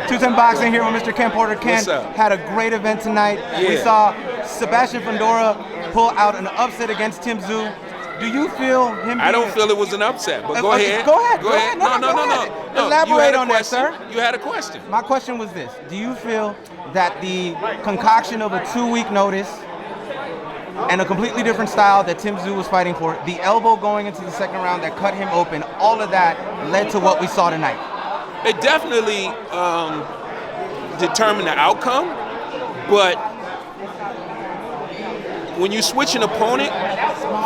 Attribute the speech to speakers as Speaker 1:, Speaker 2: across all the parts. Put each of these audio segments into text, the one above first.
Speaker 1: 210 Boxing here with Mr. Ken Porter. Ken
Speaker 2: What's up?
Speaker 1: had a great event tonight.
Speaker 2: Yeah.
Speaker 1: We saw Sebastian Fundora pull out an upset against Tszyu. Do you feel him?
Speaker 2: I don't feel it was an upset, but go ahead.
Speaker 1: Go ahead.
Speaker 2: Go ahead.
Speaker 1: No. Elaborate on that, sir.
Speaker 2: You had a question.
Speaker 1: My question was this: do you feel that the concoction of a 2-week notice and a completely different style that Tszyu was fighting for, the elbow going into the second round that cut him open, all of that led to what we saw tonight?
Speaker 2: It definitely determined the outcome, but when you switch an opponent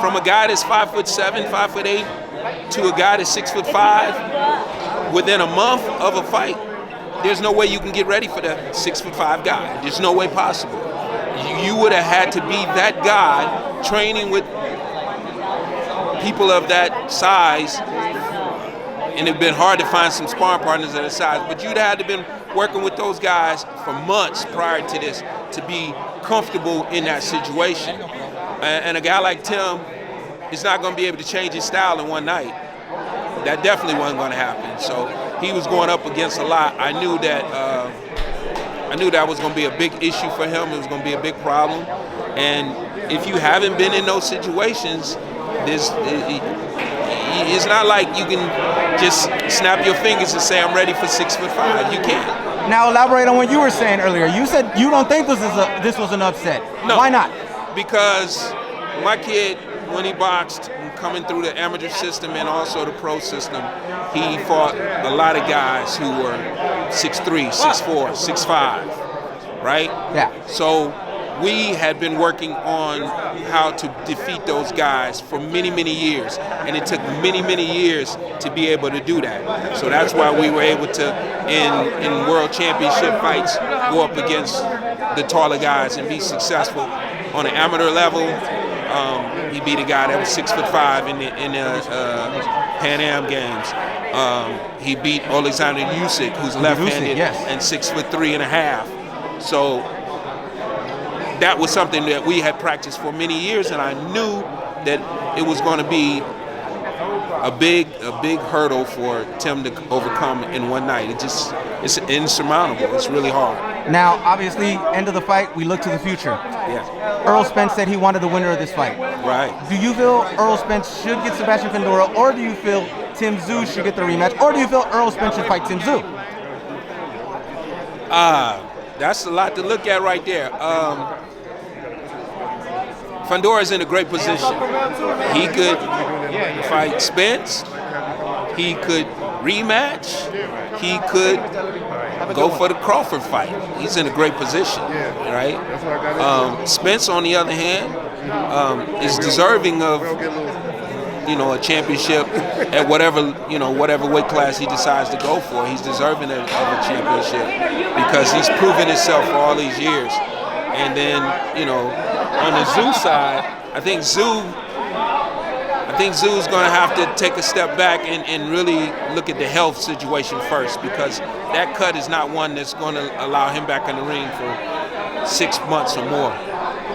Speaker 2: from a guy that's 5'7", 5'8", to a guy that's 6'5", within a month of a fight, there's no way you can get ready for the 6'5" guy. There's no way possible. You would have had to be that guy training with people of that size, and it'd been hard to find some sparring partners of that size, but you'd have had to been working with those guys for months prior to this to be comfortable in that situation. And a guy like Tim is not going to be able to change his style in one night. That definitely wasn't going to happen. So he was going up against a lot. I knew that was going to be a big issue for him. It was going to be a big problem. And if you haven't been in those situations, it's not like you can just snap your fingers and say, I'm ready for 6'5". You can't.
Speaker 1: Now elaborate on what you were saying earlier. You said you don't think this was an upset.
Speaker 2: No.
Speaker 1: Why not?
Speaker 2: Because my kid, when he boxed, coming through the amateur system and also the pro system, he fought a lot of guys who were 6'3", 6'4", 6'5", right?
Speaker 1: Yeah.
Speaker 2: So we had been working on how to defeat those guys for many, many years, and it took many, many years to be able to do that. So that's why we were able to, in world championship fights, go up against the taller guys and be successful. On an amateur level, he beat a guy that was 6'5" in the Pan Am games. He beat Alexander Usyk, who's left-handed,
Speaker 1: yes,
Speaker 2: and 6'3.5". So that was something that we had practiced for many years, and I knew that it was going to be a big hurdle for Tim to overcome in one night. It's insurmountable. It's really hard.
Speaker 1: Now, obviously, end of the fight, we look to the future.
Speaker 2: Yeah.
Speaker 1: Earl Spence said he wanted the winner of this fight.
Speaker 2: Right.
Speaker 1: Do you feel Earl Spence should get Sebastian Fundora, or do you feel Tszyu should get the rematch, or do you feel Earl Spence should fight Tszyu?
Speaker 2: That's a lot to look at right there. Fundora's in a great position. He could fight Spence. He could rematch. He could go for the Crawford fight. He's in a great position, right? Spence, on the other hand, is deserving of, a championship at whatever weight class he decides to go for. He's deserving of a championship because he's proven himself for all these years. And then, on the Tszyu side, I think Tszyu is going to have to take a step back and really look at the health situation first, because that cut is not one that's going to allow him back in the ring for 6 months or more.